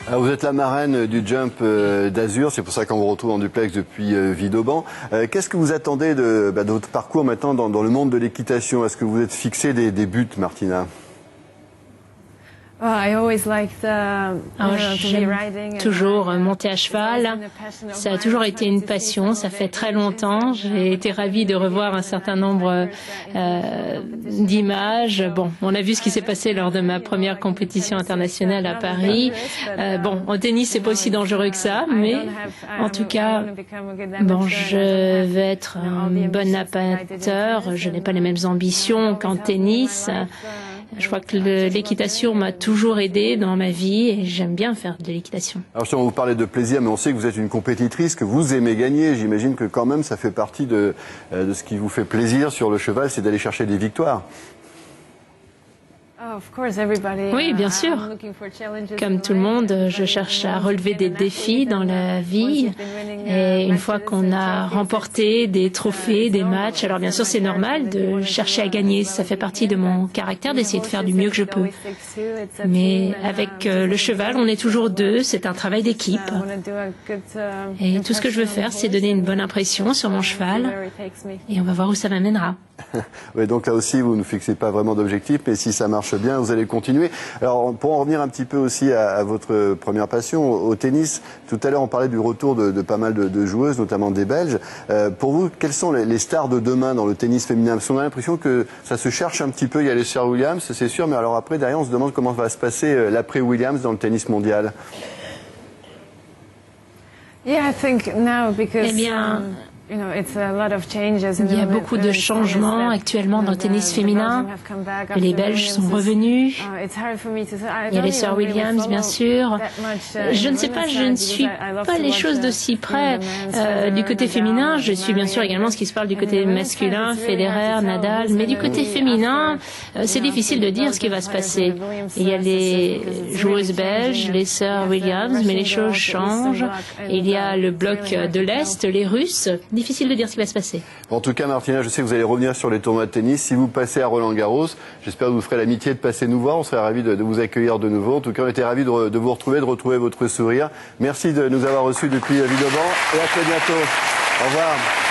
Alors vous êtes la marraine du Jump d'Azur, c'est pour ça qu'on vous retrouve en duplex depuis Vidauban. Qu'est-ce que vous attendez de votre parcours maintenant dans le monde de l'équitation? Est-ce que vous êtes fixé des buts, Martina? J'aime toujours monter à cheval. Ça a toujours été une passion. Ça fait très longtemps. J'ai été ravie de revoir un certain nombre d'images. Bon, on a vu ce qui s'est passé lors de ma première compétition internationale à Paris. Bon, au tennis, c'est pas aussi dangereux que ça, mais en tout cas, bon, je vais être un bon amateur. Je n'ai pas les mêmes ambitions qu'en tennis. Je crois que l'équitation m'a toujours aidée dans ma vie et j'aime bien faire de l'équitation. Alors si on vous parlait de plaisir, mais on sait que vous êtes une compétitrice, que vous aimez gagner. J'imagine que quand même ça fait partie de ce qui vous fait plaisir sur le cheval, c'est d'aller chercher des victoires. Oui, bien sûr. Comme tout le monde, je cherche à relever des défis dans la vie. Et une fois qu'on a remporté des trophées, des matchs, alors bien sûr c'est normal de chercher à gagner. Ça fait partie de mon caractère d'essayer de faire du mieux que je peux. Mais avec le cheval, on est toujours deux, c'est un travail d'équipe. Et tout ce que je veux faire, c'est donner une bonne impression sur mon cheval. Et on va voir où ça m'amènera. Oui, donc là aussi, vous ne fixez pas vraiment d'objectif, mais si ça marche bien, vous allez continuer. Alors, pour en revenir un petit peu aussi à votre première passion, au tennis, tout à l'heure, on parlait du retour de pas mal de joueuses, notamment des Belges. Pour vous, quelles sont les stars de demain dans le tennis féminin? Parce qu'on a l'impression que ça se cherche un petit peu. Il y a les sœurs Williams, c'est sûr, mais alors après, derrière, on se demande comment va se passer l'après-Williams dans le tennis mondial. Eh bien, il y a beaucoup de changements actuellement dans le tennis féminin. Les Belges sont revenus. Il y a les sœurs Williams, bien sûr. Je ne sais pas, je ne suis pas les choses d'aussi près du côté féminin. Je suis bien sûr également ce qui se parle du côté masculin, Federer, Nadal. Mais du côté féminin, c'est difficile de dire ce qui va se passer. Il y a les joueuses belges, les sœurs Williams, mais les choses changent. Il y a le bloc de l'Est, les Russes. Difficile de dire ce qui va se passer. En tout cas, Martina, je sais que vous allez revenir sur les tournois de tennis. Si vous passez à Roland-Garros, j'espère que vous ferez l'amitié de passer nous voir. On serait ravis de vous accueillir de nouveau. En tout cas, on était ravis de vous retrouver, de retrouver votre sourire. Merci de nous avoir reçus depuis Vidauban et à très bientôt. Au revoir.